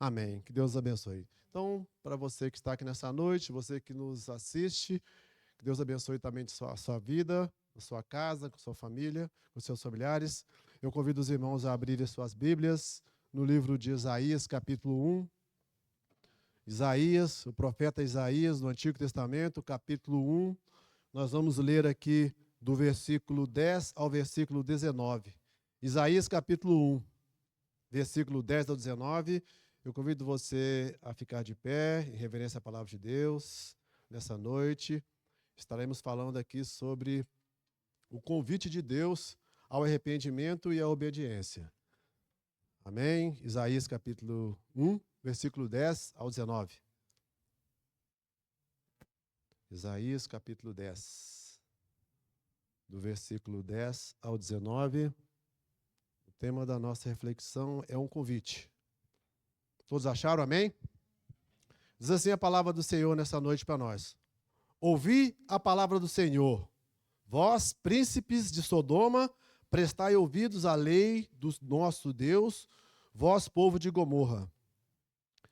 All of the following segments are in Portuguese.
Amém. Que Deus abençoe. Então, para você que está aqui nessa noite, você que nos assiste, que Deus abençoe também a sua vida, a sua casa, com a sua família, com seus familiares. Eu convido os irmãos a abrirem suas Bíblias no livro de Isaías, capítulo 1. Isaías, o profeta Isaías, no Antigo Testamento, capítulo 1. Nós vamos ler aqui do versículo 10 ao versículo 19. Isaías, capítulo 1, versículo 10 ao 19. Eu convido você a ficar de pé, em reverência à palavra de Deus. Nessa noite, estaremos falando aqui sobre o convite de Deus ao arrependimento e à obediência. Amém? Isaías, capítulo 1, versículo 10 ao 19. Isaías, capítulo 10, do versículo 10 ao 19. O tema da nossa reflexão é um convite. Todos acharam? Amém? Diz assim a palavra do Senhor nessa noite para nós. Ouvi a palavra do Senhor. Vós, príncipes de Sodoma, prestai ouvidos à lei do nosso Deus, vós, povo de Gomorra.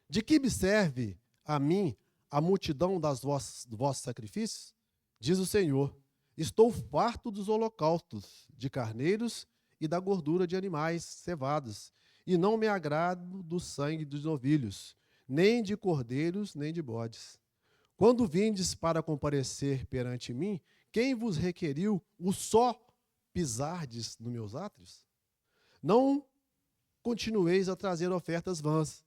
De que me serve a mim a multidão dos vossos sacrifícios? Diz o Senhor. Estou farto dos holocaustos de carneiros e da gordura de animais cevados, e não me agrado do sangue dos novilhos, nem de cordeiros, nem de bodes. Quando vindes para comparecer perante mim, quem vos requeriu o só pisardes nos meus átrios? Não continueis a trazer ofertas vãs.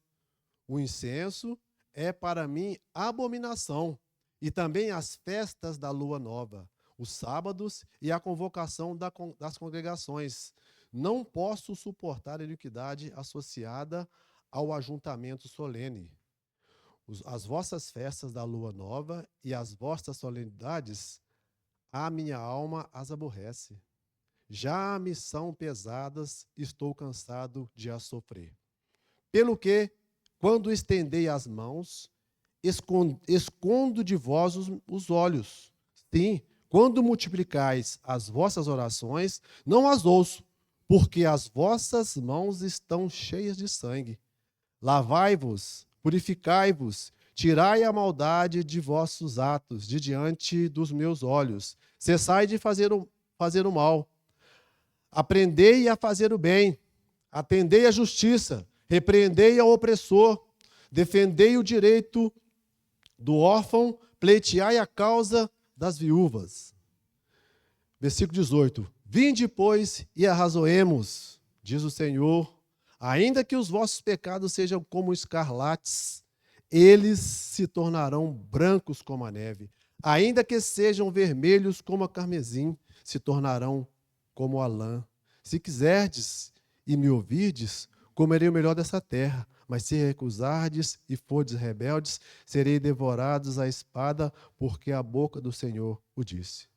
O incenso é para mim abominação, e também as festas da lua nova, os sábados e a convocação das congregações. Não posso suportar a iniquidade associada ao ajuntamento solene. As vossas festas da lua nova e as vossas solenidades, a minha alma as aborrece. Já me são pesadas, estou cansado de as sofrer. Pelo que, quando estendei as mãos, escondo de vós os olhos. Sim, quando multiplicais as vossas orações, não as ouço, porque as vossas mãos estão cheias de sangue. Lavai-vos, purificai-vos, tirai a maldade de vossos atos de diante dos meus olhos. Cessai de fazer o mal. Aprendei a fazer o bem. Atendei à justiça. Repreendei ao opressor. Defendei o direito do órfão. Pleiteai a causa das viúvas. Versículo 18. Vinde, pois, e arrazoemos, diz o Senhor, ainda que os vossos pecados sejam como escarlates, eles se tornarão brancos como a neve. Ainda que sejam vermelhos como a carmesim, se tornarão como a lã. Se quiserdes e me ouvirdes, comerei o melhor dessa terra, mas se recusardes e fordes rebeldes, serei devorados à espada, porque a boca do Senhor o disse.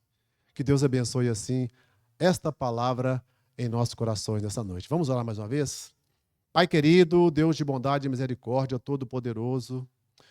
Que Deus abençoe assim esta palavra em nossos corações nessa noite. Vamos orar mais uma vez? Pai querido, Deus de bondade e misericórdia, todo-poderoso,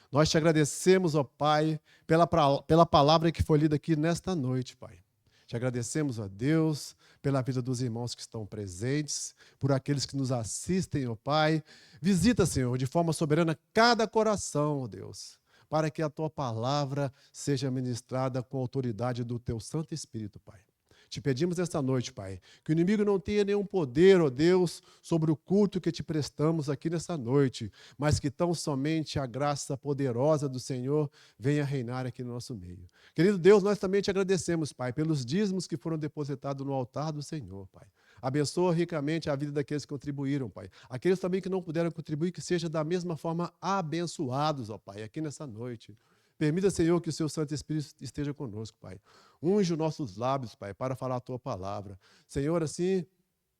nós te agradecemos, ó Pai, pela palavra que foi lida aqui nesta noite, Pai. Te agradecemos, ó Deus, pela vida dos irmãos que estão presentes, por aqueles que nos assistem, ó Pai. Visita, Senhor, de forma soberana cada coração, ó Deus, para que a tua palavra seja ministrada com a autoridade do teu Santo Espírito, Pai. Te pedimos esta noite, Pai, que o inimigo não tenha nenhum poder, ó Deus, sobre o culto que te prestamos aqui nessa noite, mas que tão somente a graça poderosa do Senhor venha reinar aqui no nosso meio. Querido Deus, nós também te agradecemos, Pai, pelos dízimos que foram depositados no altar do Senhor, Pai. Abençoa ricamente a vida daqueles que contribuíram, Pai. Aqueles também que não puderam contribuir, que sejam da mesma forma abençoados, ó Pai, aqui nessa noite. Permita, Senhor, que o seu Santo Espírito esteja conosco, Pai. Unge os nossos lábios, Pai, para falar a tua palavra. Senhor, assim,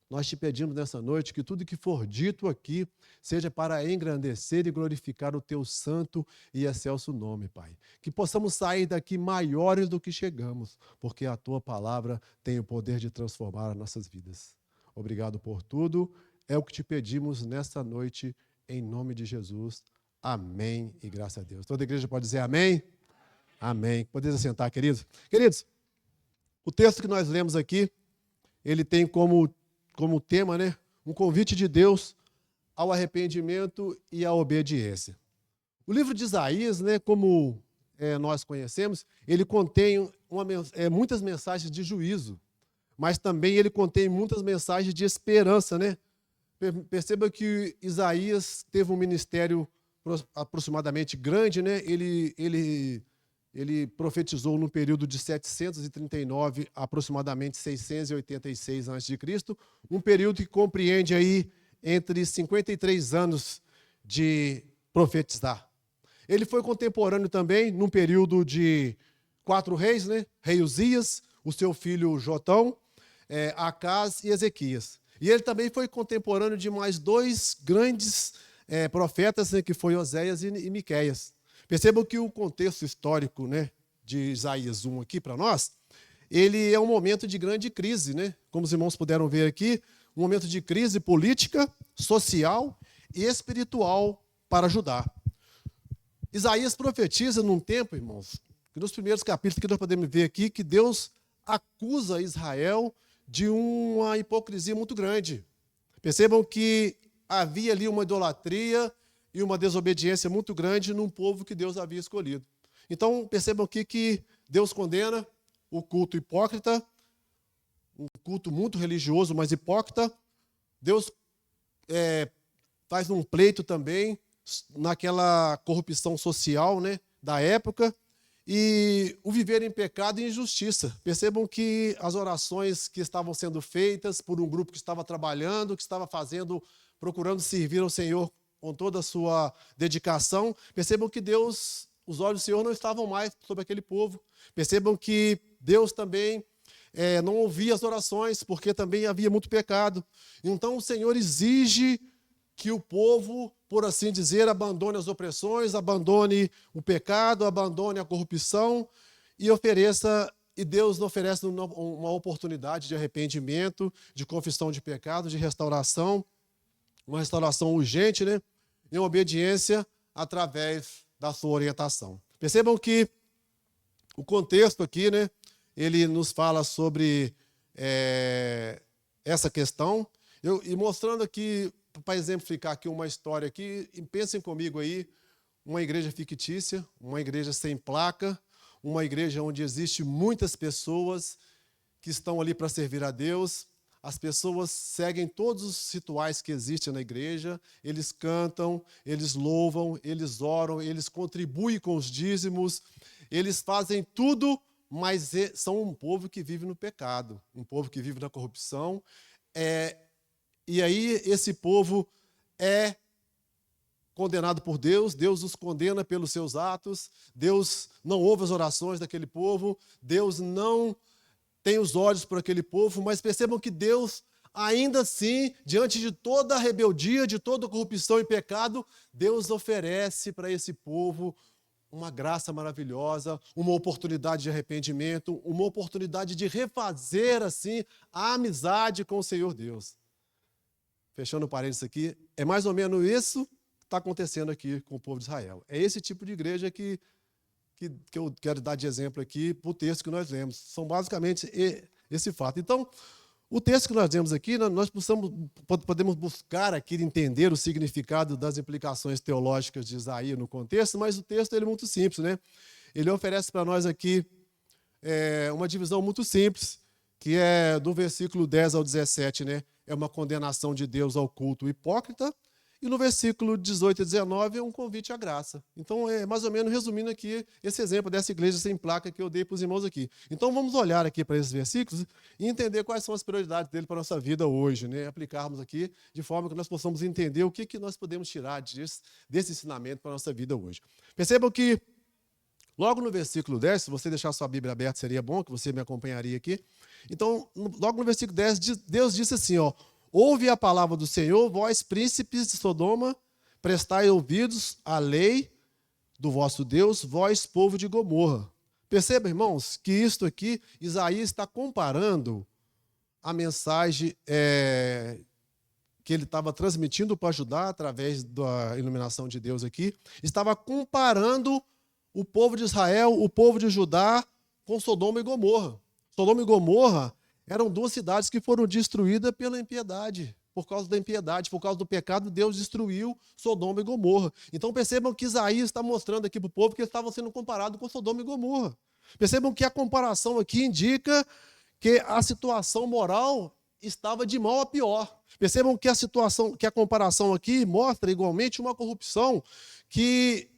nós te pedimos nessa noite que tudo que for dito aqui seja para engrandecer e glorificar o teu santo e excelso nome, Pai. Que possamos sair daqui maiores do que chegamos, porque a tua palavra tem o poder de transformar as nossas vidas. Obrigado por tudo. É o que te pedimos nesta noite, em nome de Jesus. Amém e graças a Deus. Toda a igreja pode dizer amém? Amém. Podemos assentar, queridos? Queridos, o texto que nós lemos aqui, ele tem como tema, né, um convite de Deus ao arrependimento e à obediência. O livro de Isaías, né, como nós conhecemos, ele contém muitas mensagens de juízo, mas também ele contém muitas mensagens de esperança, né? Perceba que Isaías teve um ministério aproximadamente grande, né? Ele profetizou no período de 739 a aproximadamente 686 a.C., um período que compreende aí entre 53 anos de profetizar. Ele foi contemporâneo também, num período de 4 reis, né? Rei Uzias, o seu filho Jotão, Acaz e Ezequias. E ele também foi contemporâneo de mais 2 grandes profetas, né? Que foi Oséias e Miqueias. Percebam que o contexto histórico, né, de Isaías 1 aqui para nós, ele é um momento de grande crise, né? Como os irmãos puderam ver aqui, um momento de crise política, social e espiritual para Judá. Isaías profetiza num tempo, irmãos, que nos primeiros capítulos que nós podemos ver aqui, que Deus acusa Israel de uma hipocrisia muito grande. Percebam que havia ali uma idolatria e uma desobediência muito grande num povo que Deus havia escolhido. Então, percebam aqui que Deus condena o culto hipócrita, um culto muito religioso, mas hipócrita. Deus faz um pleito também naquela corrupção social, né, da época, e o viver em pecado e injustiça. Percebam que as orações que estavam sendo feitas por um grupo que estava trabalhando, que estava procurando servir ao Senhor com toda a sua dedicação, percebam que os olhos do Senhor não estavam mais sobre aquele povo. Percebam que Deus também não ouvia as orações, porque também havia muito pecado. Então o Senhor exige que o povo, por assim dizer, abandone as opressões, abandone o pecado, abandone a corrupção e Deus oferece uma oportunidade de arrependimento, de confissão de pecado, de restauração, uma restauração urgente, né? Em obediência através da sua orientação. Percebam que o contexto aqui, né? Ele nos fala sobre essa questão, e mostrando aqui, para exemplificar aqui uma história aqui, e pensem comigo aí, uma igreja fictícia, uma igreja sem placa, uma igreja onde existe muitas pessoas que estão ali para servir a Deus. As pessoas seguem todos os rituais que existem na igreja, eles cantam, eles louvam, eles oram, eles contribuem com os dízimos, eles fazem tudo, mas são um povo que vive no pecado, um povo que vive na corrupção. E aí esse povo é condenado por Deus, Deus os condena pelos seus atos, Deus não ouve as orações daquele povo, Deus não tem os olhos por aquele povo, mas percebam que Deus, ainda assim, diante de toda a rebeldia, de toda a corrupção e pecado, Deus oferece para esse povo uma graça maravilhosa, uma oportunidade de arrependimento, uma oportunidade de refazer, assim, a amizade com o Senhor Deus. Fechando parênteses aqui, é mais ou menos isso que está acontecendo aqui com o povo de Israel. É esse tipo de igreja que eu quero dar de exemplo aqui para o texto que nós lemos. São basicamente esse fato. Então, o texto que nós lemos aqui, nós podemos buscar aqui entender o significado das implicações teológicas de Isaías no contexto, mas o texto ele é muito simples, né? Ele oferece para nós aqui uma divisão muito simples, que é do versículo 10 ao 17, né? É uma condenação de Deus ao culto hipócrita, e no versículo 18 e 19 é um convite à graça. Então, mais ou menos resumindo aqui esse exemplo dessa igreja sem placa que eu dei para os irmãos aqui. Então, vamos olhar aqui para esses versículos e entender quais são as prioridades dele para a nossa vida hoje, né? Aplicarmos aqui de forma que nós possamos entender o que nós podemos tirar desse ensinamento para a nossa vida hoje. Percebam que, logo no versículo 10, se você deixar sua Bíblia aberta, seria bom, que você me acompanharia aqui. Então, logo no versículo 10, Deus disse assim, ó: ouve a palavra do Senhor, vós príncipes de Sodoma, prestai ouvidos à lei do vosso Deus, vós povo de Gomorra. Perceba, irmãos, que isto aqui, Isaías está comparando a mensagem que ele estava transmitindo para Judá, através da iluminação de Deus aqui, estava comparando o povo de Israel, o povo de Judá, com Sodoma e Gomorra. Sodoma e Gomorra eram 2 cidades que foram destruídas pela impiedade. por causa da impiedade, por causa do pecado, Deus destruiu Sodoma e Gomorra. Então percebam que Isaías está mostrando aqui para o povo que eles estavam sendo comparados com Sodoma e Gomorra. Percebam que a comparação aqui indica que a situação moral estava de mal a pior. Percebam que a comparação aqui mostra igualmente uma corrupção que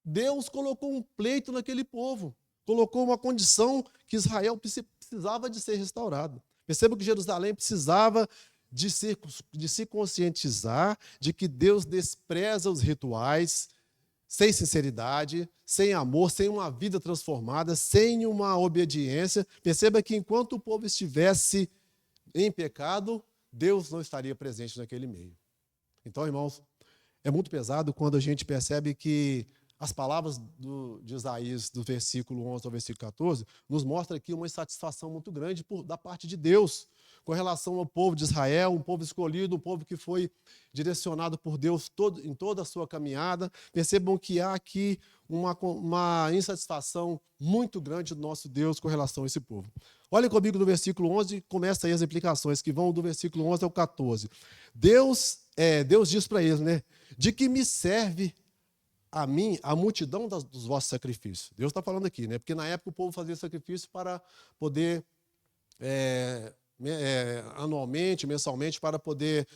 Deus colocou um pleito naquele povo, colocou uma condição que Israel precisava de ser restaurado. Percebam que Jerusalém precisava de se conscientizar de que Deus despreza os rituais sem sinceridade, sem amor, sem uma vida transformada, sem uma obediência. Perceba que enquanto o povo estivesse em pecado, Deus não estaria presente naquele meio. Então, irmãos, é muito pesado quando a gente percebe que as palavras de Isaías, do versículo 11 ao versículo 14, nos mostra aqui uma insatisfação muito grande da parte de Deus com relação ao povo de Israel, um povo escolhido, um povo que foi direcionado por Deus em toda a sua caminhada. Percebam que há aqui uma insatisfação muito grande do nosso Deus com relação a esse povo. Olhem comigo no versículo 11, começa aí as implicações que vão do versículo 11 ao 14. Deus diz para eles, né? De que me serve a mim a multidão dos vossos sacrifícios. Deus está falando aqui, né? Porque na época o povo fazia sacrifício para poder, anualmente, mensalmente, para poder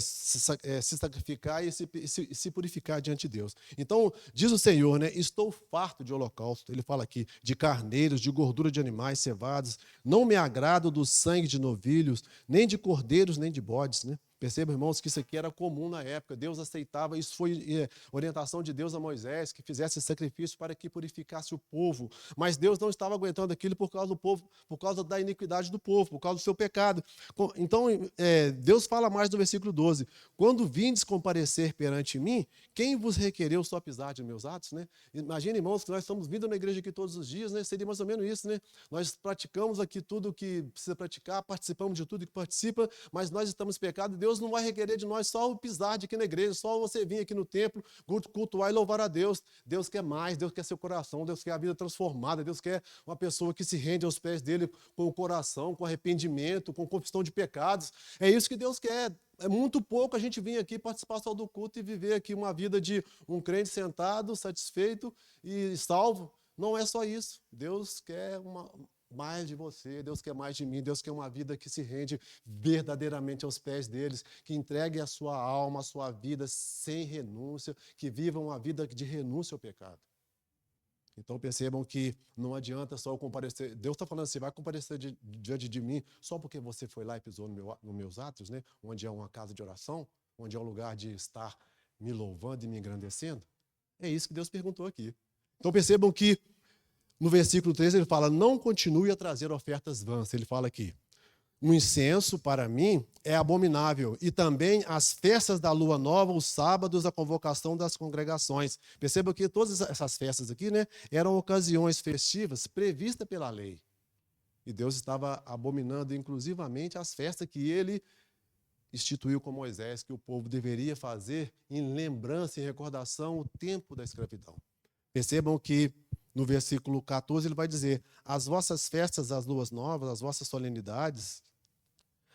se sacrificar e se purificar diante de Deus. Então, diz o Senhor, né? Estou farto de holocausto. Ele fala aqui de carneiros, de gordura de animais cevados. Não me agrado do sangue de novilhos, nem de cordeiros, nem de bodes, né? Percebam, irmãos, que isso aqui era comum na época. Deus aceitava, isso foi orientação de Deus a Moisés, que fizesse sacrifício para que purificasse o povo. Mas Deus não estava aguentando aquilo por causa do povo, por causa da iniquidade do povo, por causa do seu pecado. Então, Deus fala mais no versículo 12. Quando vindes comparecer perante mim, quem vos requereu só pisar de meus atos? Né? Imagina, irmãos, que nós estamos vindo na igreja aqui todos os dias, né? Seria mais ou menos isso, né? Nós praticamos aqui tudo o que precisa praticar, participamos de tudo que participa, mas nós estamos pecados. Deus não vai requerer de nós só o pisar de aqui na igreja, só você vir aqui no templo, cultuar e louvar a Deus. Deus quer mais, Deus quer seu coração, Deus quer a vida transformada, Deus quer uma pessoa que se rende aos pés dele com o coração, com arrependimento, com confissão de pecados. É isso que Deus quer. É muito pouco a gente vir aqui participar só do culto e viver aqui uma vida de um crente sentado, satisfeito e salvo. Não é só isso. Deus quer mais de você, Deus quer mais de mim, Deus quer uma vida que se rende verdadeiramente aos pés deles, que entregue a sua alma, a sua vida sem renúncia, que viva uma vida de renúncia ao pecado. Então percebam que não adianta só eu comparecer. Deus está falando assim, vai comparecer diante de mim só porque você foi lá e pisou nos meus atos, né? Onde é uma casa de oração, onde é um lugar de estar me louvando e me engrandecendo. É isso que Deus perguntou aqui. Então percebam que no versículo 13 ele fala, não continue a trazer ofertas vãs. Ele fala aqui, o incenso para mim é abominável, e também as festas da lua nova, os sábados, a convocação das congregações. Percebam que todas essas festas aqui, né, eram ocasiões festivas previstas pela lei. E Deus estava abominando inclusivamente as festas que ele instituiu com Moisés, que o povo deveria fazer em lembrança e recordação o tempo da escravidão. Percebam que no versículo 14 ele vai dizer, as vossas festas, as luas novas, as vossas solenidades,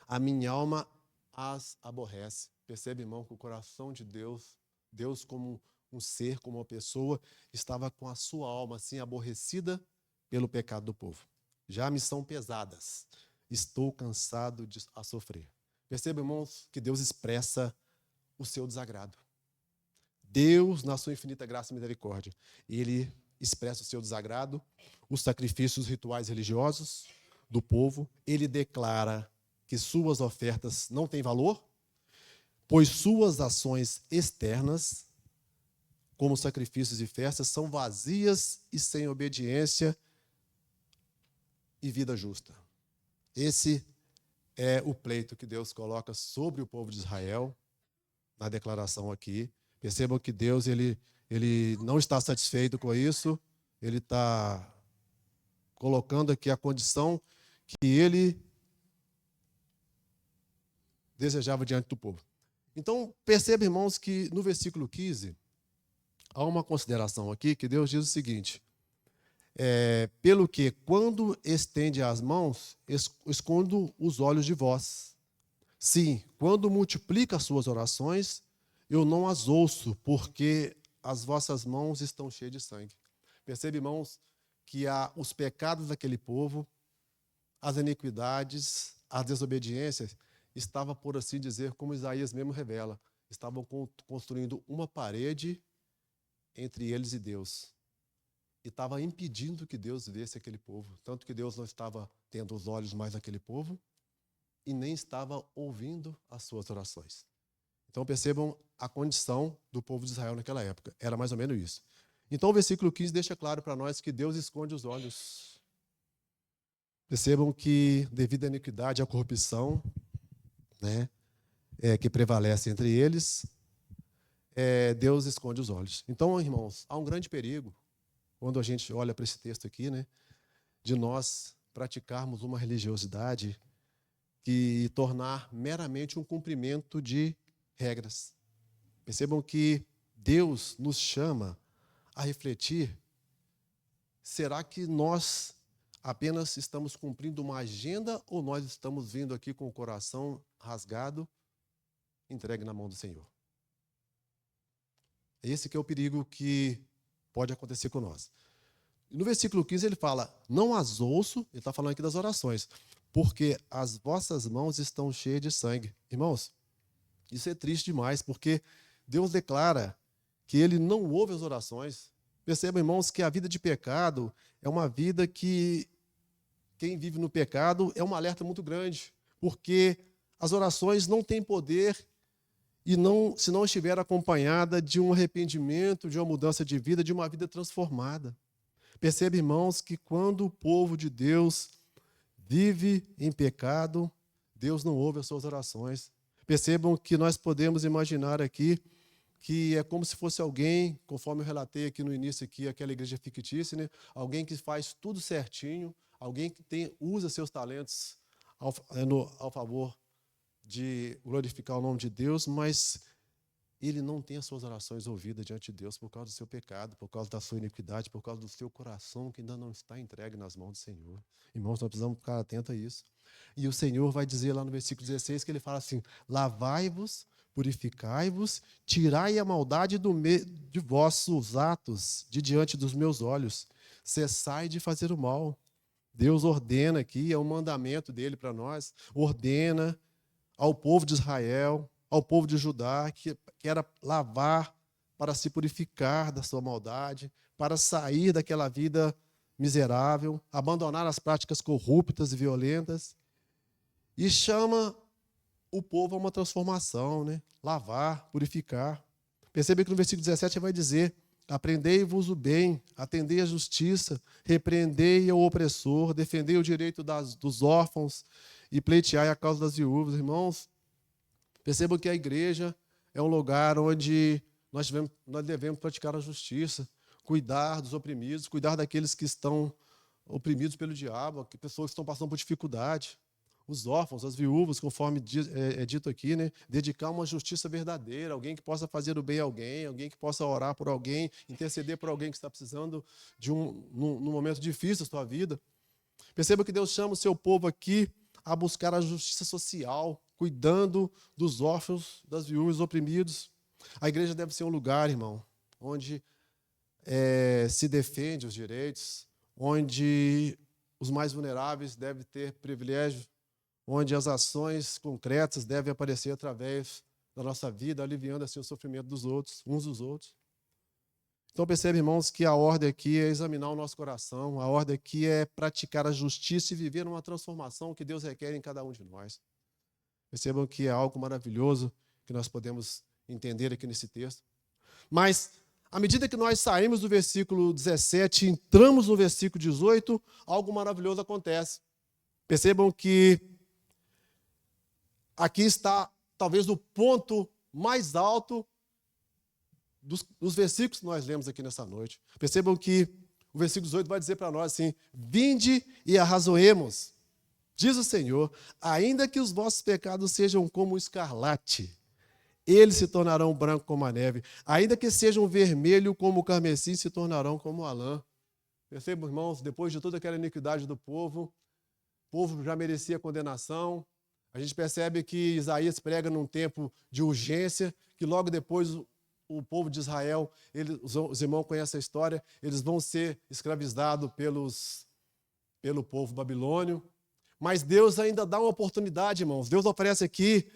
a minha alma as aborrece. Percebe, irmão, que o coração de Deus, Deus como um ser, como uma pessoa, estava com a sua alma assim aborrecida pelo pecado do povo. Já me são pesadas, estou cansado de a sofrer. Percebe, irmãos, que Deus expressa o seu desagrado. Deus, na sua infinita graça e misericórdia, ele expressa o seu desagrado, os sacrifícios rituais religiosos do povo, ele declara que suas ofertas não têm valor, pois suas ações externas, como sacrifícios e festas, são vazias e sem obediência e vida justa. Esse é o pleito que Deus coloca sobre o povo de Israel, na declaração aqui. Percebam que Deus ele não está satisfeito com isso, ele está colocando aqui a condição que ele desejava diante do povo. Então, perceba, irmãos, que no versículo 15, há uma consideração aqui que Deus diz o seguinte, pelo que, quando estende as mãos, escondo os olhos de vós. Sim, quando multiplica as suas orações, eu não as ouço, porque as vossas mãos estão cheias de sangue. Percebe, irmãos, que os pecados daquele povo, as iniquidades, as desobediências, estavam, por assim dizer, como Isaías mesmo revela, estavam construindo uma parede entre eles e Deus. E estava impedindo que Deus visse aquele povo. Tanto que Deus não estava tendo os olhos mais naquele povo e nem estava ouvindo as suas orações. Então percebam a condição do povo de Israel naquela época. Era mais ou menos isso. Então o versículo 15 deixa claro para nós que Deus esconde os olhos. Percebam que devido à iniquidade e à corrupção, né, que prevalece entre eles, Deus esconde os olhos. Então, irmãos, há um grande perigo, quando a gente olha para esse texto aqui, né, de nós praticarmos uma religiosidade que tornar meramente um cumprimento de regras. Percebam que Deus nos chama a refletir: será que nós apenas estamos cumprindo uma agenda ou nós estamos vindo aqui com o coração rasgado, entregue na mão do Senhor? Esse que é o perigo que pode acontecer com nós. No versículo 15 ele fala: não as ouço, ele está falando aqui das orações, porque as vossas mãos estão cheias de sangue. Irmãos, isso é triste demais, porque Deus declara que ele não ouve as orações. Percebam, irmãos, que a vida de pecado é uma vida que quem vive no pecado é um alerta muito grande, porque as orações não têm poder e se não estiver acompanhada de um arrependimento, de uma mudança de vida, de uma vida transformada. Percebe, irmãos, que quando o povo de Deus vive em pecado, Deus não ouve as suas orações. Percebam que nós podemos imaginar aqui que é como se fosse alguém, conforme eu relatei aqui no início, aqui, aquela igreja fictícia, né? Alguém que faz tudo certinho, alguém que usa seus talentos ao favor de glorificar o nome de Deus, mas ele não tem as suas orações ouvidas diante de Deus por causa do seu pecado, por causa da sua iniquidade, por causa do seu coração que ainda não está entregue nas mãos do Senhor. Irmãos, nós precisamos ficar atentos a isso. E o Senhor vai dizer lá no versículo 16 que ele fala assim: lavai-vos, purificai-vos, tirai a maldade de vossos atos de diante dos meus olhos, cessai de fazer o mal. Deus ordena aqui, é um mandamento dele para nós, ordena ao povo de Israel, ao povo de Judá, que era lavar para se purificar da sua maldade, para sair daquela vida miserável, abandonar as práticas corruptas e violentas, e chama o povo a uma transformação, né? Lavar, purificar. Percebe que no versículo 17 ele vai dizer: aprendei-vos o bem, atendei a justiça, repreendei o opressor, defendei o direito dos órfãos e pleiteai a causa das viúvas. Irmãos, percebam que a igreja é um lugar onde nós devemos praticar a justiça, cuidar dos oprimidos, cuidar daqueles que estão oprimidos pelo diabo, pessoas que estão passando por dificuldade, os órfãos, as viúvas, conforme é dito aqui, né? Dedicar uma justiça verdadeira, alguém que possa fazer o bem a alguém que possa orar por alguém, interceder por alguém que está precisando num momento difícil da sua vida. Perceba que Deus chama o seu povo aqui a buscar a justiça social, cuidando dos órfãos, das viúvas, dos oprimidos. A igreja deve ser um lugar, irmão, onde se defende os direitos, onde os mais vulneráveis devem ter privilégio, onde as ações concretas devem aparecer através da nossa vida, aliviando assim o sofrimento dos outros, uns dos outros. Então percebe, irmãos, que a ordem aqui é examinar o nosso coração, a ordem aqui é praticar a justiça e viver uma transformação que Deus requer em cada um de nós. Percebam que é algo maravilhoso que nós podemos entender aqui nesse texto. Mas, à medida que nós saímos do versículo 17 e entramos no versículo 18, algo maravilhoso acontece. Percebam que aqui está, talvez, o ponto mais alto dos versículos que nós lemos aqui nessa noite. Percebam que o versículo 18 vai dizer para nós assim: vinde e arrazoemos, diz o Senhor, ainda que os vossos pecados sejam como o escarlate, eles se tornarão branco como a neve, ainda que sejam vermelho como o carmesim, se tornarão como a lã. Percebam, irmãos, depois de toda aquela iniquidade do povo, o povo já merecia condenação, A gente percebe que Isaías prega num tempo de urgência, que logo depois o povo de Israel, os irmãos conhecem a história, eles vão ser escravizados pelo povo babilônio. Mas Deus ainda dá uma oportunidade, irmãos. Deus oferece aqui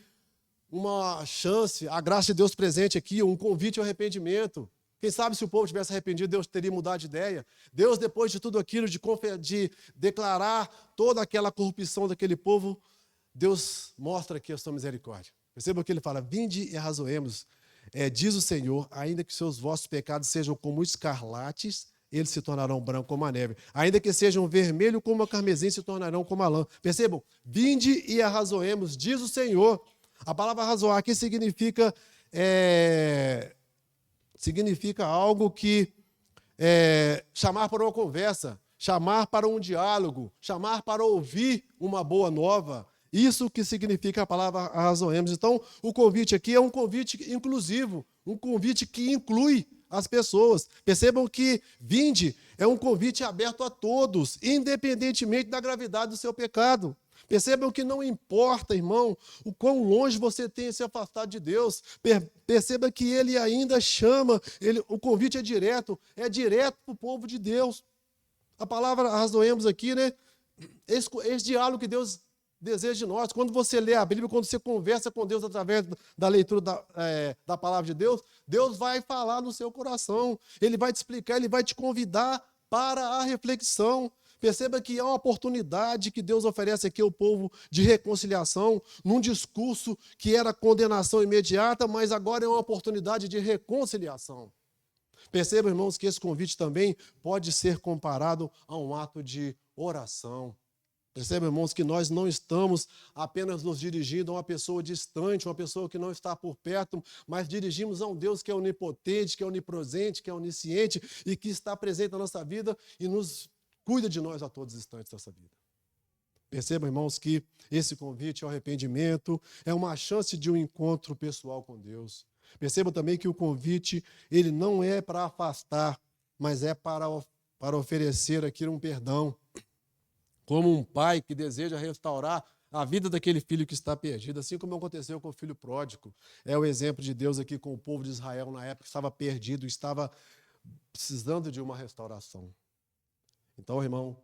uma chance, a graça de Deus presente aqui, um convite ao arrependimento. Quem sabe se o povo tivesse arrependido, Deus teria mudado de ideia. Deus, depois de tudo aquilo, de declarar toda aquela corrupção daquele povo, Deus mostra aqui a sua misericórdia. Perceba que ele fala, vinde e arrazoemos, diz o Senhor, ainda que seus vossos pecados sejam como escarlates, eles se tornarão branco como a neve. Ainda que sejam vermelho como a carmesim, se tornarão como a lã. Percebam, vinde e arrazoemos, diz o Senhor. A palavra arrazoar aqui significa algo que chamar para uma conversa, chamar para um diálogo, chamar para ouvir uma boa nova. Isso que significa a palavra arrazoemos. Então, o convite aqui é um convite inclusivo, um convite que inclui as pessoas. Percebam que vinde é um convite aberto a todos, independentemente da gravidade do seu pecado. Percebam que não importa, irmão, o quão longe você tenha se afastado de Deus. Perceba que Ele ainda chama, o convite é direto para o povo de Deus. A palavra arrazoemos aqui, né? Esse diálogo que Deus deseja de nós. Quando você lê a Bíblia, quando você conversa com Deus através da leitura da palavra de Deus, Deus vai falar no seu coração. Ele vai te explicar, Ele vai te convidar para a reflexão. Perceba que é uma oportunidade que Deus oferece aqui ao povo de reconciliação, num discurso que era condenação imediata, mas agora é uma oportunidade de reconciliação. Perceba, irmãos, que esse convite também pode ser comparado a um ato de oração. Perceba, irmãos, que nós não estamos apenas nos dirigindo a uma pessoa distante, uma pessoa que não está por perto, mas dirigimos a um Deus que é onipotente, que é onipresente, que é onisciente e que está presente na nossa vida e nos cuida de nós a todos os instantes dessa vida. Perceba, irmãos, que esse convite ao arrependimento é uma chance de um encontro pessoal com Deus. Perceba também que o convite, ele não é para afastar, mas é para oferecer aqui um perdão. Como um pai que deseja restaurar a vida daquele filho que está perdido, assim como aconteceu com o filho pródigo. É o exemplo de Deus aqui com o povo de Israel na época que estava perdido, estava precisando de uma restauração. Então, irmãos,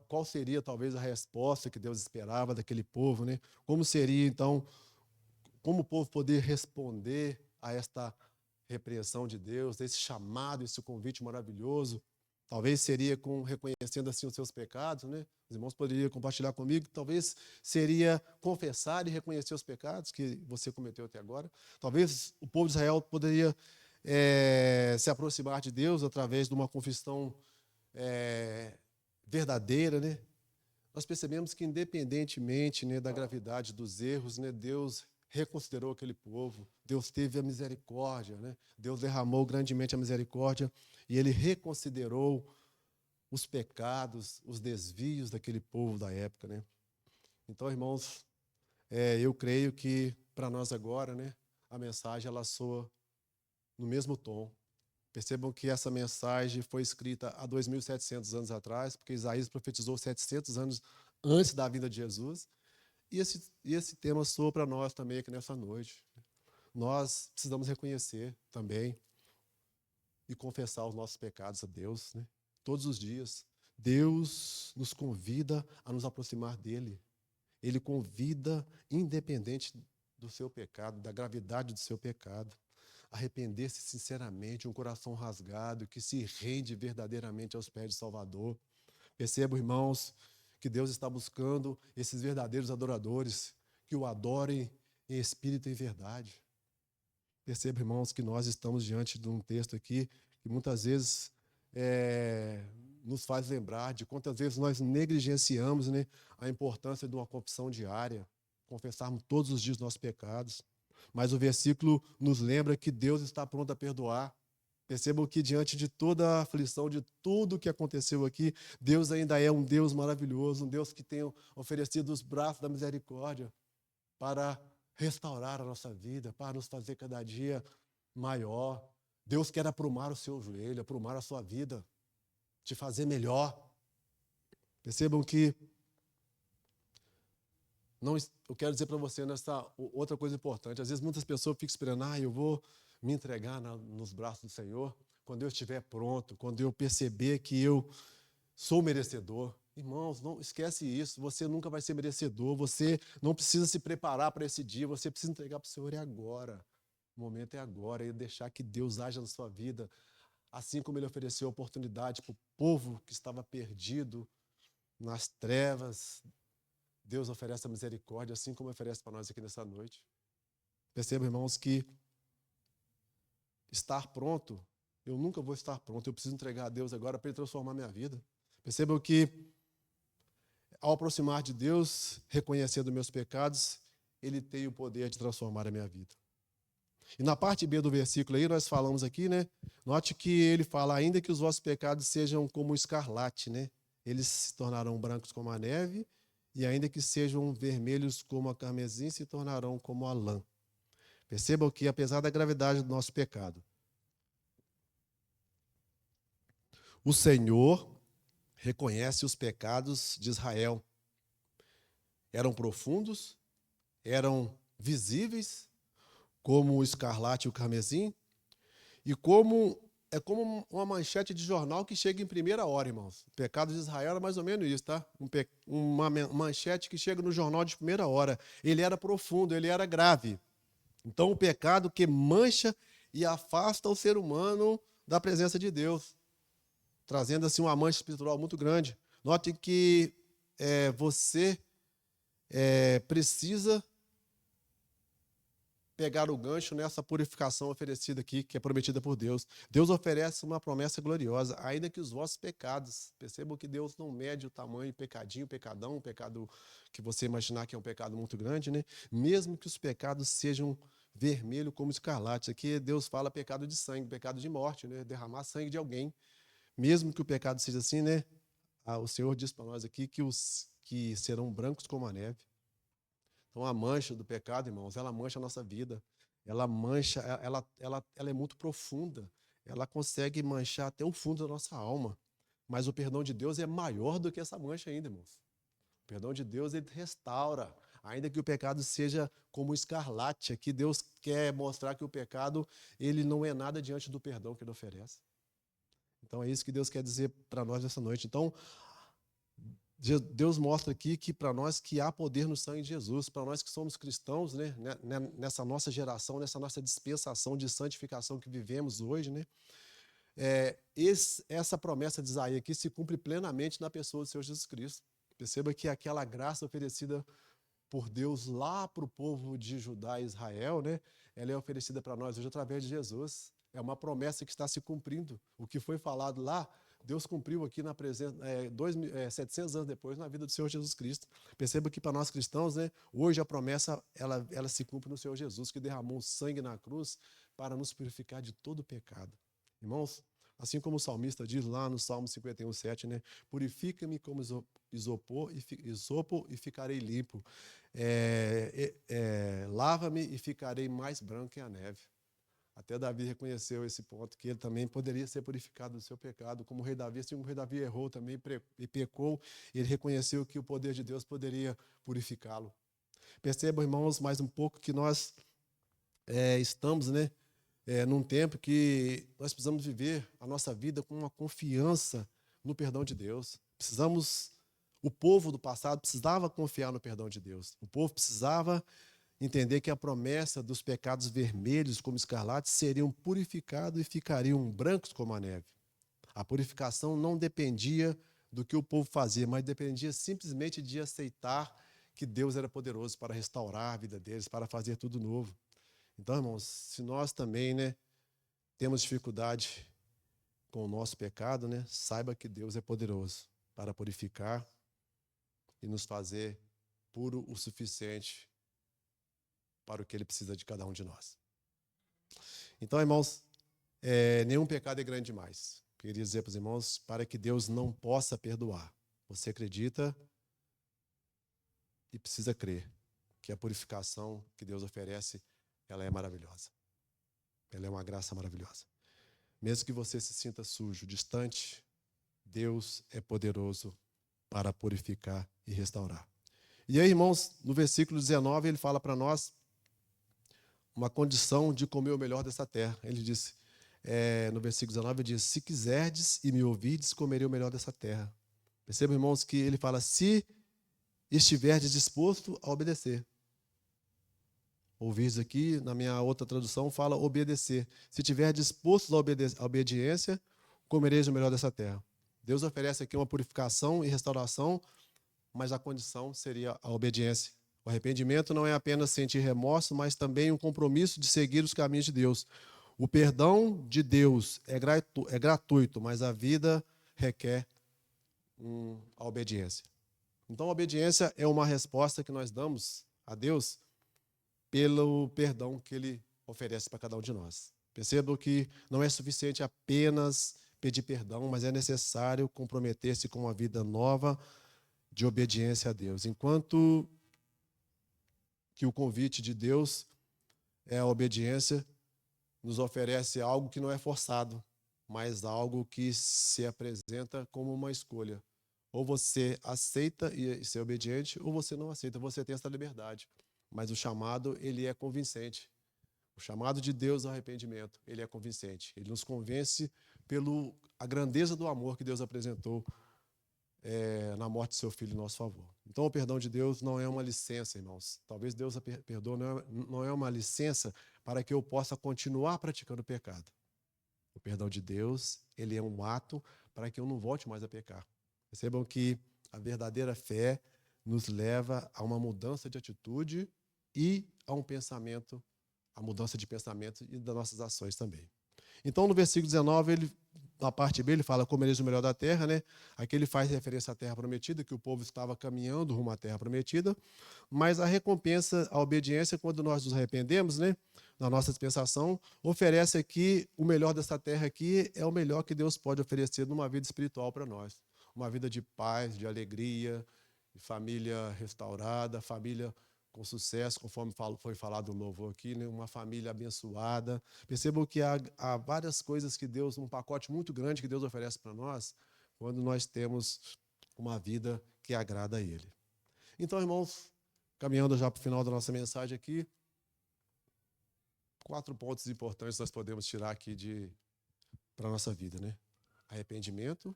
qual seria talvez a resposta que Deus esperava daquele povo, né? Como seria, então, como o povo poder responder a esta repreensão de Deus, esse chamado, esse convite maravilhoso? Talvez seria reconhecendo assim os seus pecados, né? Os irmãos poderiam compartilhar comigo. Talvez seria confessar e reconhecer os pecados que você cometeu até agora. Talvez o povo de Israel poderia se aproximar de Deus através de uma confissão verdadeira, né? Nós percebemos que independentemente, né, da gravidade dos erros, né, Deus reconsiderou aquele povo, Deus teve a misericórdia, né? Deus derramou grandemente a misericórdia e Ele reconsiderou os pecados, os desvios daquele povo da época, né? Então, irmãos, eu creio que para nós agora, né, a mensagem ela soa no mesmo tom. Percebam que essa mensagem foi escrita há 2.700 anos atrás, porque Isaías profetizou 700 anos antes da vinda de Jesus. E esse tema soa para nós também aqui nessa noite. Nós precisamos reconhecer também e confessar os nossos pecados a Deus, né? Todos os dias. Deus nos convida a nos aproximar dEle. Ele convida, independente do seu pecado, da gravidade do seu pecado, arrepender-se sinceramente, um coração rasgado, que se rende verdadeiramente aos pés do Salvador. Percebam, irmãos, que Deus está buscando esses verdadeiros adoradores, que o adorem em espírito e em verdade. Percebam, irmãos, que nós estamos diante de um texto aqui que muitas vezes nos faz lembrar de quantas vezes nós negligenciamos, né, a importância de uma confissão diária, confessarmos todos os dias nossos pecados. Mas o versículo nos lembra que Deus está pronto a perdoar. Percebam que diante de toda a aflição, de tudo que aconteceu aqui, Deus ainda é um Deus maravilhoso, um Deus que tem oferecido os braços da misericórdia para restaurar a nossa vida, para nos fazer cada dia maior. Deus quer aprumar o seu joelho, aprumar a sua vida, te fazer melhor. Percebam que Não, eu quero dizer para você nessa outra coisa importante. Às vezes muitas pessoas ficam esperando, eu vou me entregar nos braços do Senhor quando eu estiver pronto, quando eu perceber que eu sou merecedor. Irmãos, não esquece isso. Você nunca vai ser merecedor. Você não precisa se preparar para esse dia. Você precisa entregar para o Senhor agora. O momento é agora. E deixar que Deus haja na sua vida. Assim como Ele ofereceu a oportunidade para o povo que estava perdido nas trevas, Deus oferece a misericórdia, assim como oferece para nós aqui nessa noite. Percebam, irmãos, que estar pronto, eu nunca vou estar pronto. Eu preciso entregar a Deus agora para Ele transformar minha vida. Percebam que, ao aproximar de Deus, reconhecendo meus pecados, Ele tem o poder de transformar a minha vida. E na parte B do versículo aí, nós falamos aqui, né? Note que ele fala, ainda que os vossos pecados sejam como o escarlate, né? Eles se tornarão brancos como a neve, e ainda que sejam vermelhos como a carmesim, se tornarão como a lã. Percebam que, apesar da gravidade do nosso pecado, o Senhor reconhece os pecados de Israel. Eram profundos, eram visíveis, como o escarlate e o carmesim, e é como uma manchete de jornal que chega em primeira hora, irmãos. O pecado de Israel era mais ou menos isso, tá? Uma manchete que chega no jornal de primeira hora. Ele era profundo, ele era grave. Então, o pecado que mancha e afasta o ser humano da presença de Deus, trazendo assim uma mancha espiritual muito grande. Note que você precisa pegar o gancho nessa purificação oferecida aqui, que é prometida por Deus. Deus oferece uma promessa gloriosa, ainda que os vossos pecados. Percebam que Deus não mede o tamanho, pecadinho, pecadão, um pecado que você imaginar que é um pecado muito grande, né? Mesmo que os pecados sejam vermelho como escarlate. Aqui Deus fala pecado de sangue, pecado de morte, né? Derramar sangue de alguém. Mesmo que o pecado seja assim, né? O Senhor diz para nós aqui que os que serão brancos como a neve. Então, a mancha do pecado, irmãos, ela mancha a nossa vida. Ela mancha, ela é muito profunda. Ela consegue manchar até o fundo da nossa alma. Mas o perdão de Deus é maior do que essa mancha ainda, irmãos. O perdão de Deus, ele restaura. Ainda que o pecado seja como escarlate, aqui Deus quer mostrar que o pecado, ele não é nada diante do perdão que ele oferece. Então, é isso que Deus quer dizer para nós nessa noite. Então, Deus mostra aqui que para nós que há poder no sangue de Jesus, para nós que somos cristãos, né, nessa nossa geração, nessa nossa dispensação de santificação que vivemos hoje, né, essa promessa de Isaías aqui se cumpre plenamente na pessoa do Senhor Jesus Cristo. Perceba que aquela graça oferecida por Deus lá para o povo de Judá e Israel, né, ela é oferecida para nós hoje através de Jesus. É uma promessa que está se cumprindo. O que foi falado lá, Deus cumpriu aqui na presença, 700 anos depois, na vida do Senhor Jesus Cristo. Perceba que para nós cristãos, né, hoje a promessa ela se cumpre no Senhor Jesus, que derramou sangue na cruz para nos purificar de todo pecado. Irmãos, assim como o salmista diz lá no Salmo 51:7, né, purifica-me como isopo e ficarei limpo. Lava-me e ficarei mais branco que a neve. Até Davi reconheceu esse ponto, que ele também poderia ser purificado do seu pecado, como o rei Davi. Assim como o rei Davi errou também e pecou, ele reconheceu que o poder de Deus poderia purificá-lo. Percebam, irmãos, mais um pouco que nós estamos, né, num tempo que nós precisamos viver a nossa vida com uma confiança no perdão de Deus. O povo do passado precisava confiar no perdão de Deus. O povo precisava entender que a promessa dos pecados vermelhos como escarlate seriam purificados e ficariam brancos como a neve. A purificação não dependia do que o povo fazia, mas dependia simplesmente de aceitar que Deus era poderoso para restaurar a vida deles, para fazer tudo novo. Então, irmãos, se nós também, né, temos dificuldade com o nosso pecado, né, saiba que Deus é poderoso para purificar e nos fazer puro o suficiente para o que Ele precisa de cada um de nós. Então, irmãos, nenhum pecado é grande demais. Queria dizer para os irmãos, para que Deus não possa perdoar. Você acredita e precisa crer que a purificação que Deus oferece, ela é maravilhosa. Ela é uma graça maravilhosa. Mesmo que você se sinta sujo, distante, Deus é poderoso para purificar e restaurar. E aí, irmãos, no versículo 19, ele fala para nós uma condição de comer o melhor dessa terra. Ele disse, no versículo 19, ele diz, se quiserdes e me ouvides, comerei o melhor dessa terra. Percebam, irmãos, que ele fala, se estiverdes disposto a obedecer. Ouvis aqui, na minha outra tradução, fala obedecer. Se estiver disposto à obediência, comereis o melhor dessa terra. Deus oferece aqui uma purificação e restauração, mas a condição seria a obediência. O arrependimento não é apenas sentir remorso, mas também um compromisso de seguir os caminhos de Deus. O perdão de Deus é gratuito, mas a vida requer a obediência. Então, a obediência é uma resposta que nós damos a Deus pelo perdão que Ele oferece para cada um de nós. Percebam que não é suficiente apenas pedir perdão, mas é necessário comprometer-se com uma vida nova de obediência a Deus. Enquanto que o convite de Deus é a obediência, nos oferece algo que não é forçado, mas algo que se apresenta como uma escolha. Ou você aceita e ser obediente, ou você não aceita, você tem essa liberdade. Mas o chamado, ele é convincente. O chamado de Deus ao arrependimento, ele é convincente. Ele nos convence pela grandeza do amor que Deus apresentou na morte de seu Filho em nosso favor. Então, o perdão de Deus não é uma licença, irmãos. Talvez Deus perdoe não é uma licença para que eu possa continuar praticando o pecado. O perdão de Deus, ele é um ato para que eu não volte mais a pecar. Percebam que a verdadeira fé nos leva a uma mudança de atitude e a um pensamento, a mudança de pensamento e das nossas ações também. Então, no versículo 19, na parte B, ele fala, comereis o melhor da terra, né? Aqui ele faz referência à terra prometida, que o povo estava caminhando rumo à terra prometida, mas a recompensa, a obediência, quando nós nos arrependemos, né? Na nossa dispensação, oferece aqui, o melhor dessa terra aqui é o melhor que Deus pode oferecer numa vida espiritual para nós. Uma vida de paz, de alegria, de família restaurada, família com sucesso, conforme foi falado no louvor aqui, né? Uma família abençoada. Percebam que há várias coisas que Deus, um pacote muito grande que Deus oferece para nós, quando nós temos uma vida que agrada a Ele. Então, irmãos, caminhando já para o final da nossa mensagem aqui, 4 pontos importantes nós podemos tirar aqui para a nossa vida, né? Arrependimento,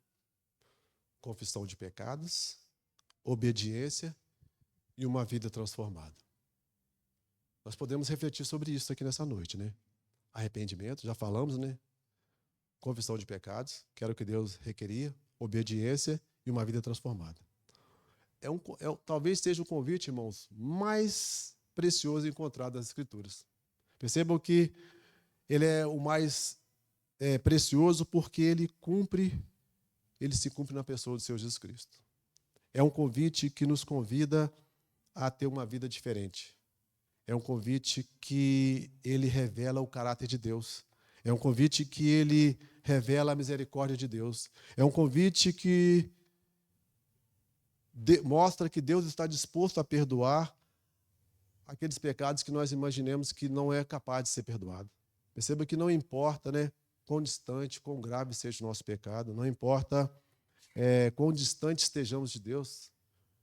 confissão de pecados, obediência e uma vida transformada. Nós podemos refletir sobre isso aqui nessa noite, né? Arrependimento, já falamos, né? Confissão de pecados, que era o que Deus requeria, obediência e uma vida transformada. Talvez seja o convite, irmãos, mais precioso encontrado nas Escrituras. Percebam que ele é o mais precioso porque ele se cumpre na pessoa do Senhor Jesus Cristo. É um convite que nos convida a ter uma vida diferente. É um convite que ele revela o caráter de Deus. É um convite que ele revela a misericórdia de Deus. É um convite que mostra que Deus está disposto a perdoar aqueles pecados que nós imaginemos que não é capaz de ser perdoado. Perceba que não importa, né, quão distante, quão grave seja o nosso pecado, não importa quão distante estejamos de Deus,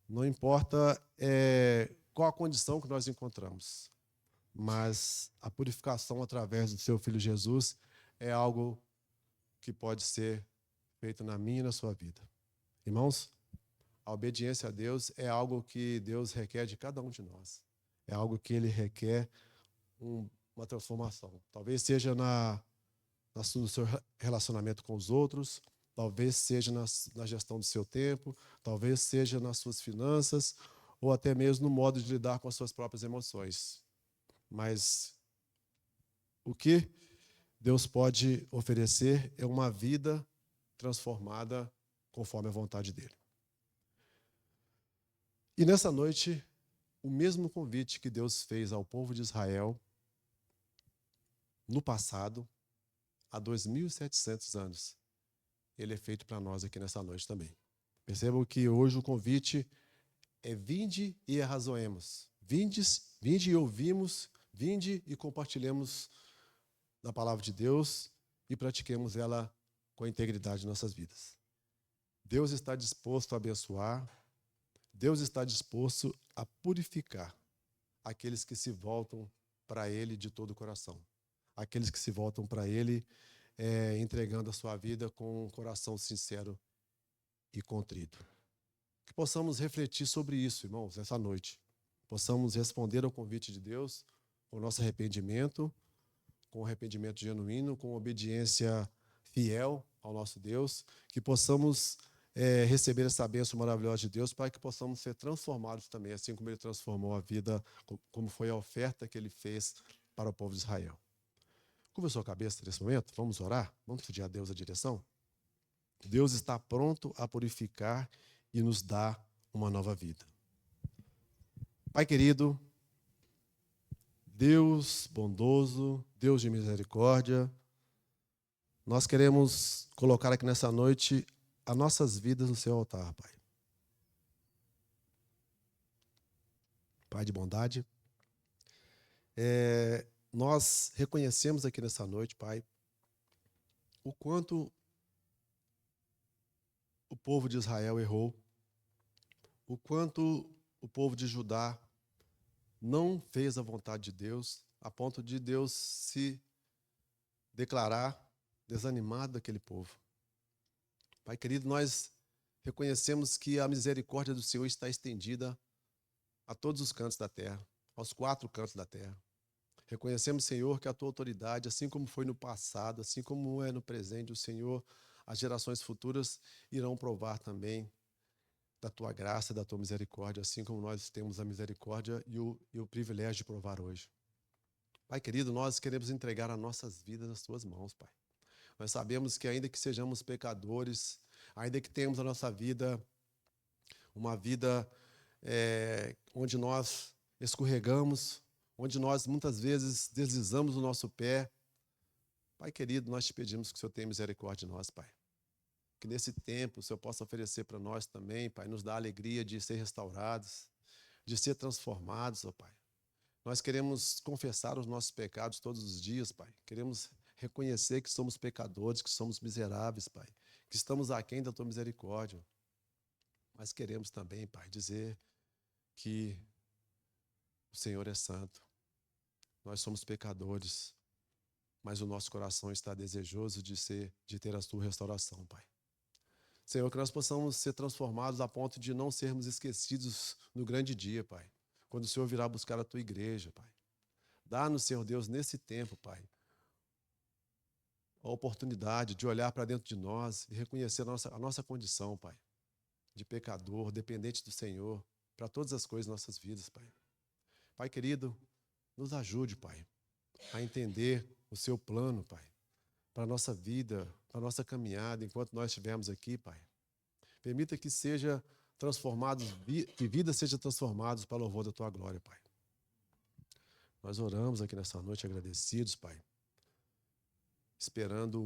não importa qual a condição que nós encontramos, mas a purificação através do seu Filho Jesus é algo que pode ser feito na minha e na sua vida. Irmãos, a obediência a Deus é algo que Deus requer de cada um de nós. É algo que Ele requer uma transformação. Talvez seja no seu relacionamento com os outros, talvez seja na gestão do seu tempo, talvez seja nas suas finanças, ou até mesmo no modo de lidar com as suas próprias emoções. Mas o que Deus pode oferecer é uma vida transformada conforme a vontade dEle. E nessa noite, o mesmo convite que Deus fez ao povo de Israel no passado, há 2.700 anos, ele é feito para nós aqui nessa noite também. Percebam que hoje o convite é vinde e arrazoemos. Vinde e ouvimos, vinde e compartilhemos da palavra de Deus e pratiquemos ela com integridade em nossas vidas. Deus está disposto a abençoar, Deus está disposto a purificar aqueles que se voltam para Ele de todo o coração. Aqueles que se voltam para Ele entregando a sua vida com um coração sincero e contrito. Que possamos refletir sobre isso, irmãos, essa noite. Possamos responder ao convite de Deus com o nosso arrependimento, com arrependimento genuíno, com obediência fiel ao nosso Deus, que possamos receber essa bênção maravilhosa de Deus, para que possamos ser transformados também, assim como Ele transformou a vida, como foi a oferta que Ele fez para o povo de Israel. Curva sua cabeça nesse momento, vamos orar, vamos pedir a Deus a direção. Deus está pronto a purificar e nos dar uma nova vida. Pai querido, Deus bondoso, Deus de misericórdia, nós queremos colocar aqui nessa noite as nossas vidas no seu altar, Pai. Pai de bondade, nós reconhecemos aqui nessa noite, Pai, o quanto o povo de Israel errou, o quanto o povo de Judá não fez a vontade de Deus, a ponto de Deus se declarar desanimado daquele povo. Pai querido, nós reconhecemos que a misericórdia do Senhor está estendida a todos os cantos da terra, aos 4 cantos da terra. Reconhecemos, Senhor, que a tua autoridade, assim como foi no passado, assim como é no presente, o Senhor, as gerações futuras irão provar também da tua graça, da tua misericórdia, assim como nós temos a misericórdia e o privilégio de provar hoje. Pai querido, nós queremos entregar as nossas vidas nas tuas mãos, Pai. Nós sabemos que ainda que sejamos pecadores, ainda que tenhamos a nossa vida, uma vida onde nós escorregamos, onde nós muitas vezes deslizamos o nosso pé, Pai querido, nós te pedimos que o Senhor tenha misericórdia de nós, Pai. Que nesse tempo o Senhor possa oferecer para nós também, Pai, nos dá a alegria de ser restaurados, de ser transformados, ó Pai. Nós queremos confessar os nossos pecados todos os dias, Pai. Queremos reconhecer que somos pecadores, que somos miseráveis, Pai. Que estamos aquém da tua misericórdia. Mas queremos também, Pai, dizer que o Senhor é santo. Nós somos pecadores, mas o nosso coração está desejoso de ter a tua restauração, Pai. Senhor, que nós possamos ser transformados a ponto de não sermos esquecidos no grande dia, Pai. Quando o Senhor virá buscar a tua igreja, Pai. Dá-nos, Senhor Deus, nesse tempo, Pai, a oportunidade de olhar para dentro de nós e reconhecer a nossa condição, Pai, de pecador, dependente do Senhor, para todas as coisas das nossas vidas, Pai. Pai querido, nos ajude, Pai, a entender o seu plano, Pai, para a nossa vida, para a nossa caminhada, enquanto nós estivermos aqui, Pai. Permita que seja transformados, que vidas sejam transformadas para o louvor da tua glória, Pai. Nós oramos aqui nessa noite agradecidos, Pai, esperando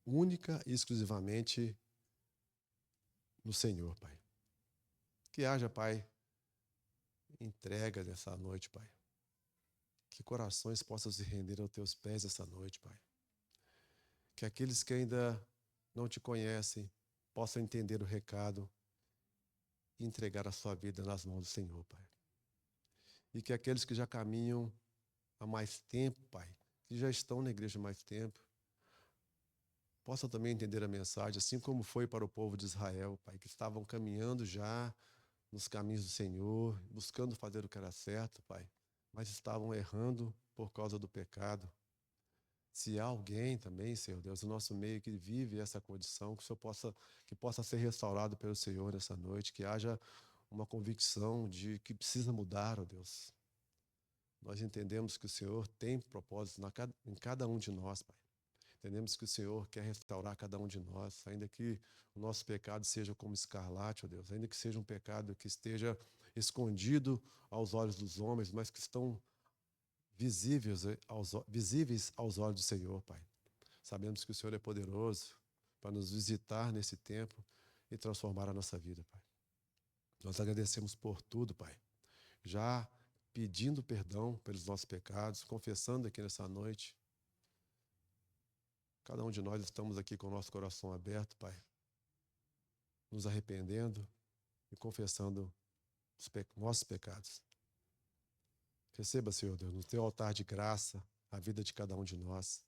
única e exclusivamente no Senhor, Pai. Que haja, Pai, entrega nessa noite, Pai. Que corações possam se render aos teus pés essa noite, Pai. Que aqueles que ainda não te conhecem possam entender o recado e entregar a sua vida nas mãos do Senhor, Pai. E que aqueles que já caminham há mais tempo, Pai, que já estão na igreja há mais tempo, possam também entender a mensagem, assim como foi para o povo de Israel, Pai, que estavam caminhando já nos caminhos do Senhor, buscando fazer o que era certo, Pai, mas estavam errando por causa do pecado. Se há alguém também, Senhor Deus, no nosso meio que vive essa condição, que possa ser restaurado pelo Senhor nessa noite, que haja uma convicção de que precisa mudar, ó Deus. Nós entendemos que o Senhor tem propósito em cada um de nós, Pai. Entendemos que o Senhor quer restaurar cada um de nós, ainda que o nosso pecado seja como escarlate, ó Deus, ainda que seja um pecado que esteja escondido aos olhos dos homens, mas que estão visíveis aos olhos do Senhor, Pai. Sabemos que o Senhor é poderoso para nos visitar nesse tempo e transformar a nossa vida, Pai. Nós agradecemos por tudo, Pai. Já pedindo perdão pelos nossos pecados, confessando aqui nessa noite. Cada um de nós estamos aqui com o nosso coração aberto, Pai, nos arrependendo e confessando dos nossos pecados. Receba, Senhor Deus, no teu altar de graça, a vida de cada um de nós.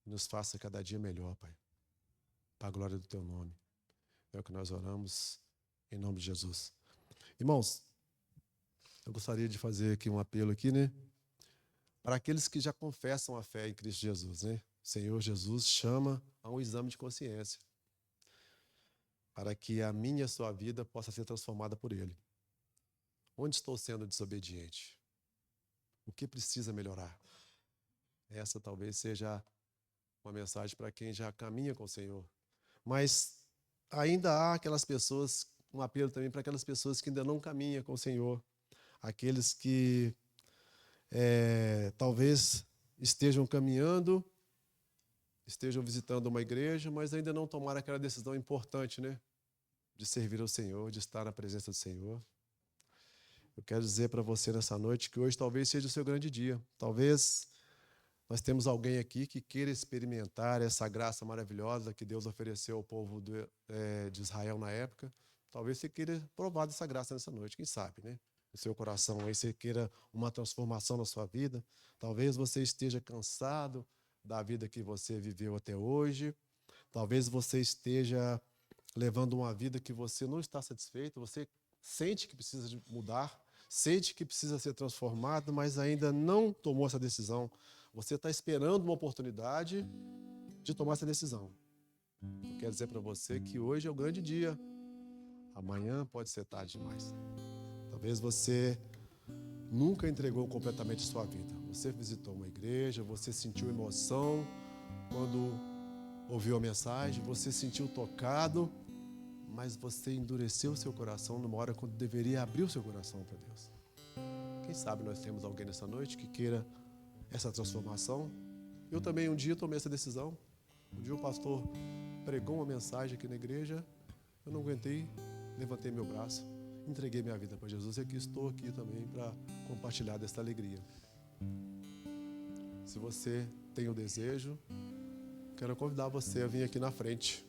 E nos faça cada dia melhor, Pai. Para a glória do teu nome. É o que nós oramos, em nome de Jesus. Irmãos, eu gostaria de fazer aqui um apelo aqui, né? Para aqueles que já confessam a fé em Cristo Jesus, né? O Senhor Jesus chama a um exame de consciência. Para que a minha e a sua vida possa ser transformada por Ele. Onde estou sendo desobediente? O que precisa melhorar? Essa talvez seja uma mensagem para quem já caminha com o Senhor. Mas ainda há aquelas pessoas, um apelo também para aquelas pessoas que ainda não caminham com o Senhor. Aqueles que talvez estejam caminhando, estejam visitando uma igreja, mas ainda não tomaram aquela decisão importante, né? De servir ao Senhor, de estar na presença do Senhor. Eu quero dizer para você nessa noite que hoje talvez seja o seu grande dia. Talvez nós temos alguém aqui que queira experimentar essa graça maravilhosa que Deus ofereceu ao povo de Israel na época. Talvez você queira provar dessa graça nessa noite, quem sabe, né? No seu coração aí você queira uma transformação na sua vida. Talvez você esteja cansado da vida que você viveu até hoje. Talvez você esteja levando uma vida que você não está satisfeito, você sente que precisa de mudar, sente que precisa ser transformado, mas ainda não tomou essa decisão. Você está esperando uma oportunidade de tomar essa decisão. Eu quero dizer para você que hoje é o grande dia. Amanhã pode ser tarde demais. Talvez você nunca entregou completamente sua vida. Você visitou uma igreja, você sentiu emoção quando ouviu a mensagem, você sentiu tocado, mas você endureceu o seu coração numa hora quando deveria abrir o seu coração para Deus. Quem sabe nós temos alguém nessa noite que queira essa transformação. Eu também um dia tomei essa decisão. Um dia o pastor pregou uma mensagem aqui na igreja, eu não aguentei, levantei meu braço, entreguei minha vida para Jesus e aqui estou aqui também para compartilhar dessa alegria. Se você tem o desejo, quero convidar você a vir aqui na frente,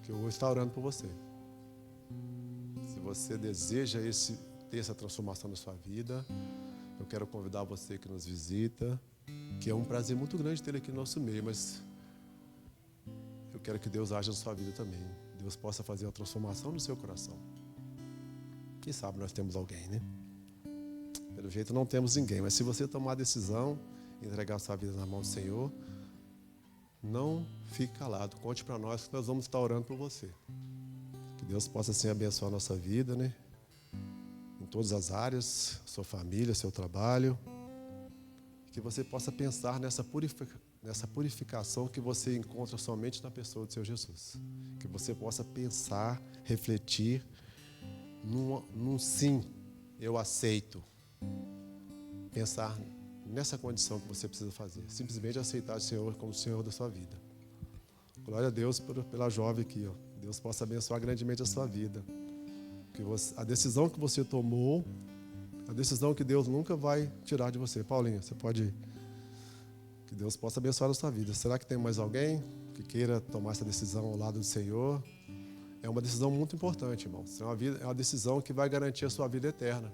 que eu vou estar orando por você. Se você deseja ter essa transformação na sua vida, eu quero convidar você que nos visita, que é um prazer muito grande ter ele aqui no nosso meio, mas eu quero que Deus haja na sua vida também. Deus possa fazer uma transformação no seu coração. Quem sabe nós temos alguém, né? Pelo jeito não temos ninguém, mas se você tomar a decisão, entregar a sua vida na mão do Senhor, não fique calado, conte para nós que nós vamos estar orando por você. Que Deus possa assim abençoar a nossa vida, né? Em todas as áreas, sua família, seu trabalho. Que você possa pensar nessa purificação que você encontra somente na pessoa do Senhor Jesus. Que você possa pensar, refletir num sim, eu aceito. Pensar nessa condição que você precisa fazer. Simplesmente aceitar o Senhor como o Senhor da sua vida. Glória a Deus pela jovem aqui. Ó. Deus possa abençoar grandemente a sua vida. Que a decisão que você tomou, a decisão que Deus nunca vai tirar de você. Paulinha, você pode ir. Que Deus possa abençoar a sua vida. Será que tem mais alguém que queira tomar essa decisão ao lado do Senhor? É uma decisão muito importante, irmãos. É uma decisão que vai garantir a sua vida eterna.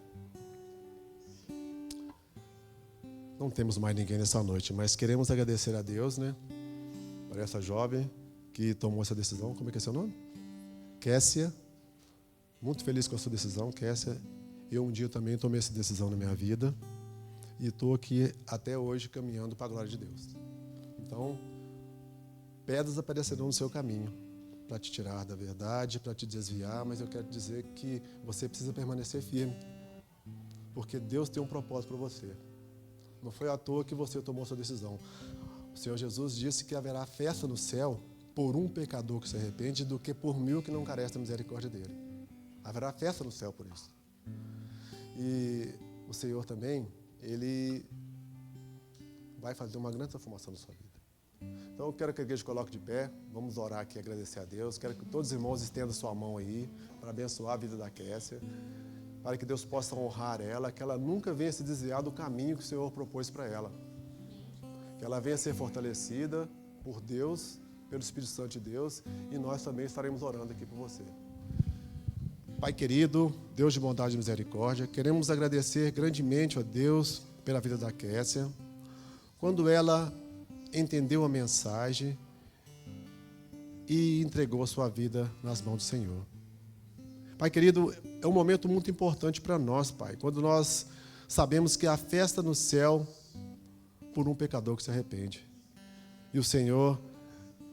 Não temos mais ninguém nessa noite, mas queremos agradecer a Deus, né? Por essa jovem que tomou essa decisão. Como é que é seu nome? Kessia. Muito feliz com a sua decisão, Kessia. Eu um dia também tomei essa decisão na minha vida. E estou aqui até hoje caminhando para a glória de Deus. Então, pedras aparecerão no seu caminho para te tirar da verdade, para te desviar, mas eu quero dizer que você precisa permanecer firme. Porque Deus tem um propósito para você. Não foi à toa que você tomou sua decisão. O Senhor Jesus disse que haverá festa no céu por um pecador que se arrepende do que por 1000 que não carecem da misericórdia dele. Haverá festa no céu por isso. E o Senhor também, Ele vai fazer uma grande transformação na sua vida. Então eu quero que a igreja coloque de pé, vamos orar aqui e agradecer a Deus. Quero que todos os irmãos estendam sua mão aí para abençoar a vida da Kessia, para que Deus possa honrar ela, que ela nunca venha se desviar do caminho que o Senhor propôs para ela. Que ela venha ser fortalecida por Deus, pelo Espírito Santo de Deus, e nós também estaremos orando aqui por você. Pai querido, Deus de bondade e misericórdia, queremos agradecer grandemente a Deus pela vida da Kessia. Quando ela entendeu a mensagem e entregou a sua vida nas mãos do Senhor. Pai querido, é um momento muito importante para nós, Pai, quando nós sabemos que há festa no céu por um pecador que se arrepende. E o Senhor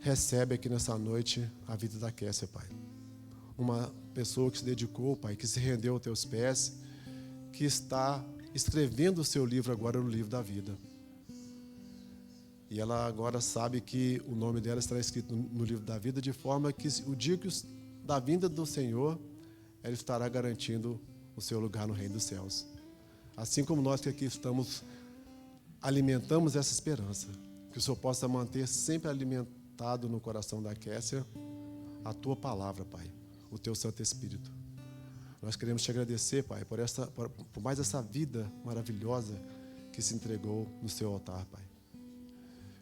recebe aqui nessa noite a vida da Kessia, Pai. Uma pessoa que se dedicou, Pai, que se rendeu aos teus pés, que está escrevendo o seu livro agora no livro da vida. E ela agora sabe que o nome dela estará escrito no livro da vida, de forma que o dia da vinda do Senhor, ela estará garantindo o seu lugar no reino dos céus. Assim como nós que aqui estamos, alimentamos essa esperança, que o Senhor possa manter sempre alimentado no coração da Kessia a tua palavra, Pai, o teu Santo Espírito. Nós queremos te agradecer, Pai, por mais essa vida maravilhosa que se entregou no seu altar, Pai.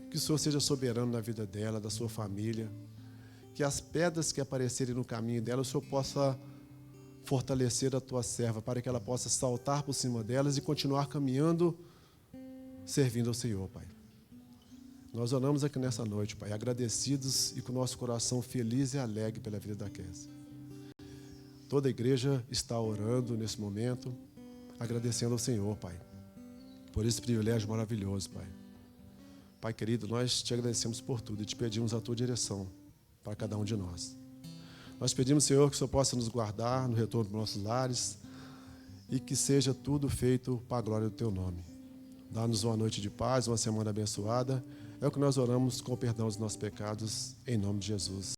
Que o Senhor seja soberano na vida dela, da sua família. Que as pedras que aparecerem no caminho dela, o Senhor possa fortalecer a tua serva, para que ela possa saltar por cima delas e continuar caminhando, servindo ao Senhor, Pai. Nós oramos aqui nessa noite, Pai, agradecidos e com o nosso coração feliz e alegre pela vida da Kessia. Toda a igreja está orando nesse momento, agradecendo ao Senhor, Pai, por esse privilégio maravilhoso, Pai. Pai querido, nós te agradecemos por tudo e te pedimos a tua direção para cada um de nós. Nós pedimos, Senhor, que o Senhor possa nos guardar no retorno dos nossos lares e que seja tudo feito para a glória do teu nome. Dá-nos uma noite de paz, uma semana abençoada. É o que nós oramos com o perdão dos nossos pecados, em nome de Jesus.